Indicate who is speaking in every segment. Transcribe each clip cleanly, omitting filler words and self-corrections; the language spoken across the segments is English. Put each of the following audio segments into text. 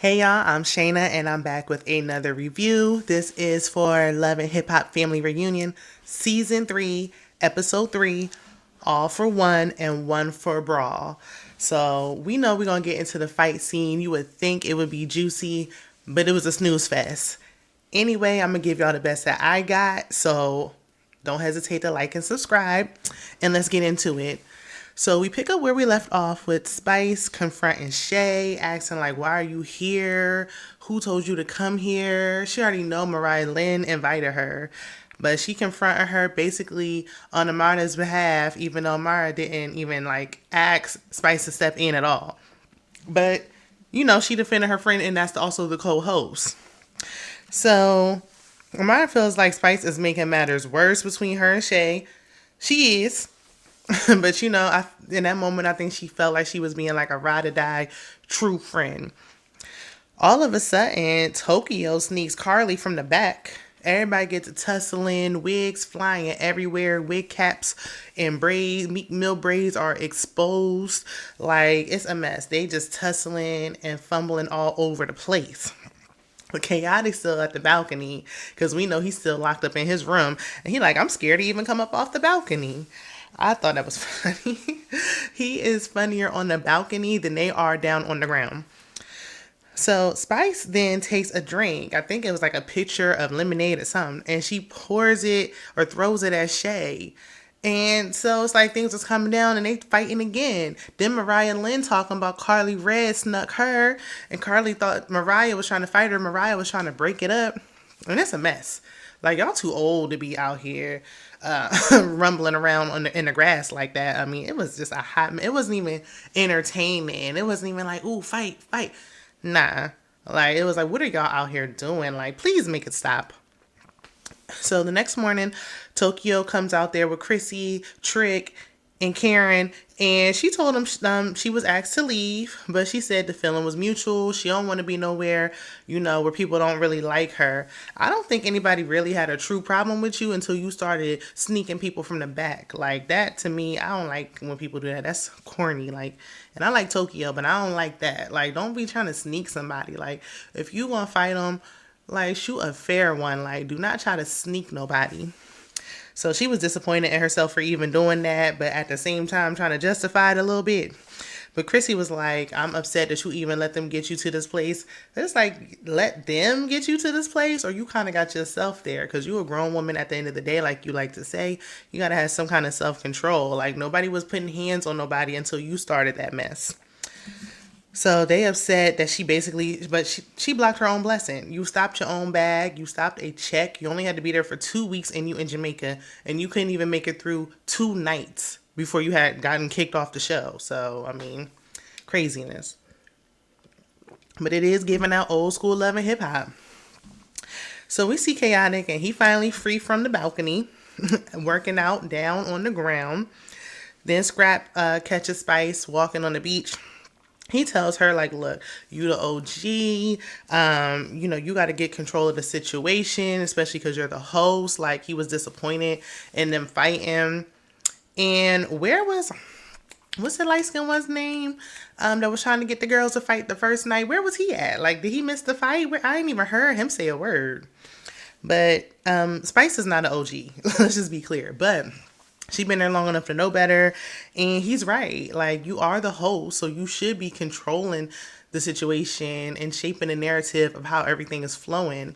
Speaker 1: Hey y'all, I'm Shayna and I'm back with another review. This is for Love and Hip Hop Family Reunion, Season 3, Episode 3, All for One and One for Brawl. So we know we're going to get into the fight scene. You would think it would be juicy, but it was a snooze fest. Anyway, I'm going to give y'all the best that I got. So don't hesitate to like and subscribe. And let's get into it. So we pick up where we left off with Spice confronting Shay, asking like, "Why are you here? Who told you to come here?" She already know Mariah Lynn invited her, but she confronted her basically on Amara's behalf, even though Amara didn't even like ask Spice to step in at all. But she defended her friend, and that's also the co-host. So Amara feels like Spice is making matters worse between her and Shay. She is. But in that moment, I think she felt like she was being like a ride or die true friend. All of a sudden, Tokyo sneaks Carly from the back. Everybody gets tussling, wigs flying everywhere, wig caps and braids, meat mill braids are exposed. Like, it's a mess. They just tussling and fumbling all over the place. But Chaotic still at the balcony because we know he's still locked up in his room. And he like, I'm scared to even come up off the balcony. I thought that was funny. He is funnier on the balcony than they are down on the ground. So Spice then takes a drink. I think it was like a pitcher of lemonade or something. And she pours it or throws it at Shay. And so it's like things was coming down and they fighting again. Then Mariah Lynn talking about Carly Red snuck her. And Carly thought Mariah was trying to fight her. Mariah was trying to break it up. And it's a mess. Like, y'all too old to be out here rumbling around in the grass like that. I mean, it was just it wasn't even entertaining. It wasn't even like, ooh, fight, fight. Nah. Like, it was like, what are y'all out here doing? Like, please make it stop. So the next morning, Tokyo comes out there with Chrissy, Trick, and Karen, and she told him she was asked to leave, but she said the feeling was mutual. She don't want to be nowhere, where people don't really like her. I don't think anybody really had a true problem with you until you started sneaking people from the back. Like that, to me, I don't like when people do that. That's corny. Like, and I like Tokyo, but I don't like that. Like, don't be trying to sneak somebody. Like, if you want to fight them, like, shoot a fair one. Like, do not try to sneak nobody. So she was disappointed in herself for even doing that, but at the same time trying to justify it a little bit. But Chrissy was like, I'm upset that you even let them get you to this place. It's like, let them get you to this place, or you kind of got yourself there, because you a grown woman at the end of the day, like you like to say. You got to have some kind of self-control. Like, nobody was putting hands on nobody until you started that mess. So they upset that she blocked her own blessing. You stopped your own bag. You stopped a check. You only had to be there for 2 weeks and you in Jamaica, and you couldn't even make it through 2 nights before you had gotten kicked off the show. So, I mean, craziness. But it is giving out old school love and hip hop. So we see Chaotic and he finally free from the balcony, working out down on the ground. Then Scrap catches Spice walking on the beach. He tells her, like, look, you the OG, you got to get control of the situation, especially because you're the host. Like, he was disappointed in them fighting. And what's the light skin one's name that was trying to get the girls to fight the first night? Where was he at? Like, did he miss the fight? I ain't even heard him say a word. But Spice is not an OG. Let's just be clear. But she been there long enough to know better. And he's right. Like, you are the host, so you should be controlling the situation and shaping the narrative of how everything is flowing.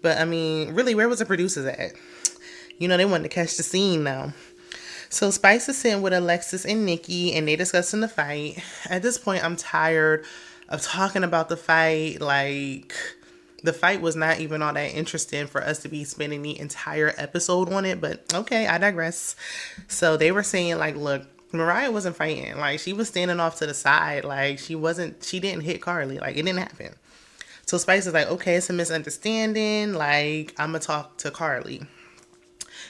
Speaker 1: But, I mean, really, where was the producers at? They wanted to catch the scene now. So Spice is sitting with Alexis and Nikki, and they discussing the fight. At this point, I'm tired of talking about the fight. Like, the fight was not even all that interesting for us to be spending the entire episode on it, but okay, I digress. So they were saying, like, look, Mariah wasn't fighting. Like, she was standing off to the side. Like, she didn't hit Carly. Like, it didn't happen. So Spice is like, okay, it's a misunderstanding. Like, I'm going to talk to Carly.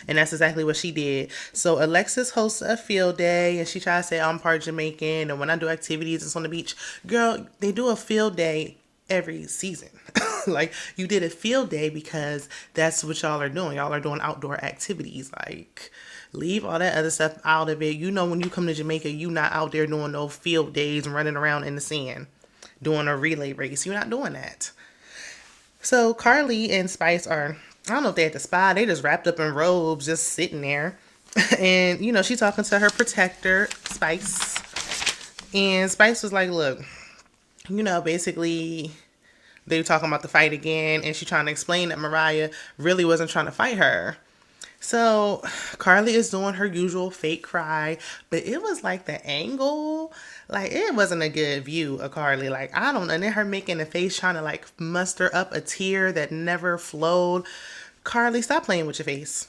Speaker 1: And that's exactly what she did. So Alexis hosts a field day, and she tries to say, I'm part Jamaican, and when I do activities, it's on the beach. Girl, they do a field day every season. Like, you did a field day because that's what y'all are doing. Y'all are doing outdoor activities. Like, leave all that other stuff out of it. When you come to Jamaica, you not out there doing no field days and running around in the sand. doing a relay race. You're not doing that. So Carly and Spice are, I don't know if they at the spa, they just wrapped up in robes, just sitting there. And, she's talking to her protector, Spice. And Spice was like, look, basically they were talking about the fight again, and she's trying to explain that Mariah really wasn't trying to fight her. So Carly is doing her usual fake cry, but it was like the angle, like it wasn't a good view of Carly. Like, I don't know. And then her making a face trying to like muster up a tear that never flowed. Carly, stop playing with your face.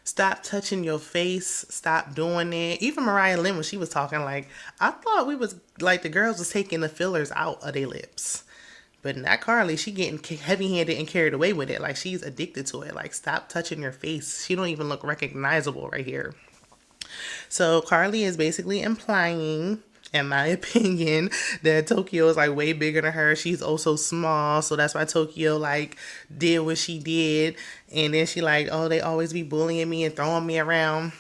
Speaker 1: Stop touching your face. Stop doing it. Even Mariah Lynn, when she was talking, like, I thought we was like the girls was taking the fillers out of their lips. But not Carly. She getting heavy-handed and carried away with it. Like, she's addicted to it. Like, stop touching your face. She don't even look recognizable right here. So Carly is basically implying, in my opinion, that Tokyo is like way bigger than her. She's also small, so that's why Tokyo like did what she did. And then she like, oh, they always be bullying me and throwing me around.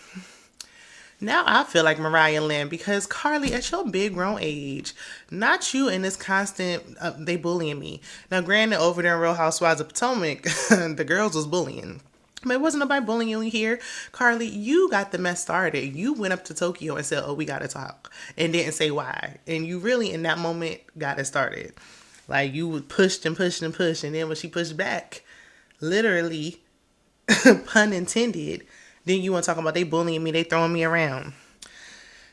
Speaker 1: Now I feel like Mariah Lynn, because Carly, at your big grown age, not you in this constant, they bullying me. Now granted, over there in Real Housewives of Potomac, the girls was bullying. But it wasn't nobody bullying you here. Carly, you got the mess started. You went up to Tokyo and said, oh, we got to talk. And didn't say why. And you really, in that moment, got it started. Like, you pushed and pushed and pushed. And then when she pushed back, literally, pun intended, then you want to talk about they bullying me, they throwing me around.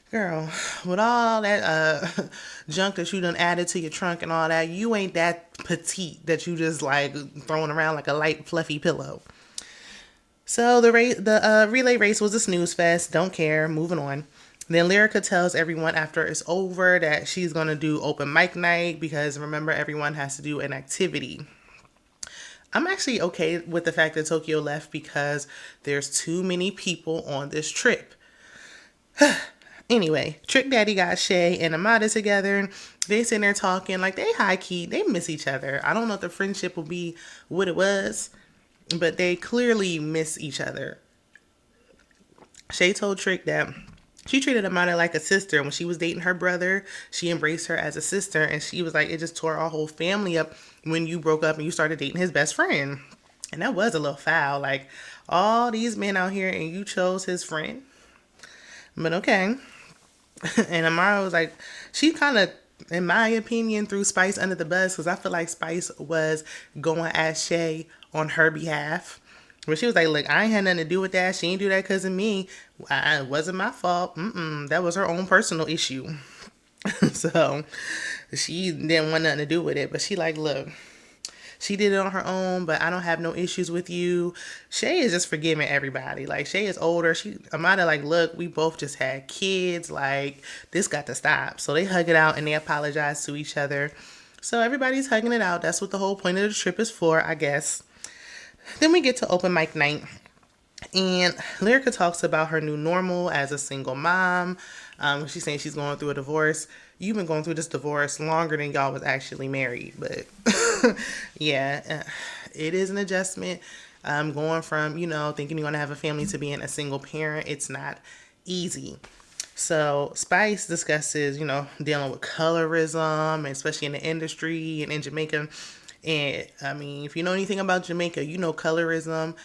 Speaker 1: Girl, with all that junk that you done added to your trunk and all that, you ain't that petite that you just like throwing around like a light fluffy pillow. So the relay race was a snooze fest. Don't care. Moving on. Then Lyrica tells everyone after it's over that she's going to do open mic night because remember, everyone has to do an activity. I'm actually okay with the fact that Tokyo left because there's too many people on this trip. Anyway, Trick Daddy got Shay and Amada together. They sitting there talking like they high key. They miss each other. I don't know if the friendship will be what it was, but they clearly miss each other. Shay told Trick that she treated Amada like a sister. When she was dating her brother, she embraced her as a sister. And she was like, it just tore our whole family up when you broke up and you started dating his best friend. And that was a little foul. Like, all these men out here and you chose his friend. But okay. And Amara was like, she kind of, in my opinion, threw Spice under the bus because I feel like Spice was going at Shay on her behalf. But she was like, look, I ain't had nothing to do with that. She ain't do that because of me. It wasn't my fault. That was her own personal issue. So she didn't want nothing to do with it. But she like, look, she did it on her own, but I don't have no issues with you. Shay is just forgiving everybody. Like, Shay is older. Amada like, look, we both just had kids. Like, this got to stop. So they hug it out and they apologize to each other. So everybody's hugging it out. That's what the whole point of the trip is for, I guess. Then we get to open mic night. And Lyrica talks about her new normal as a single mom. She's saying she's going through a divorce. You've been going through this divorce longer than y'all was actually married. But yeah, it is an adjustment. Going from, thinking you're going to have a family to being a single parent. It's not easy. So Spice discusses, dealing with colorism, especially in the industry and in Jamaica. And I mean, if you know anything about Jamaica, colorism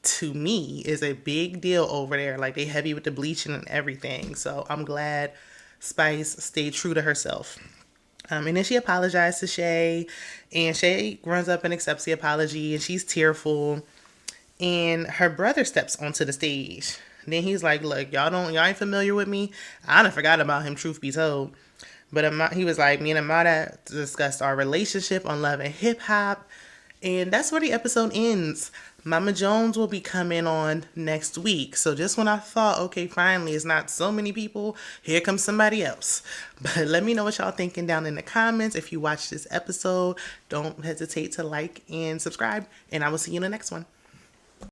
Speaker 1: to me is a big deal over there. Like, they heavy with the bleaching and everything. So I'm glad Spice stayed true to herself. And then she apologized to Shay, and Shay runs up and accepts the apology, and she's tearful. And her brother steps onto the stage. Then he's like, look, y'all ain't familiar with me. I done forgot about him, truth be told. But he was like, me and Amada discussed our relationship on Love and Hip Hop. And that's where the episode ends. Mama Jones will be coming on next week. So just when I thought, okay, finally, it's not so many people, here comes somebody else. But let me know what y'all thinking down in the comments. If you watched this episode, don't hesitate to like and subscribe. And I will see you in the next one.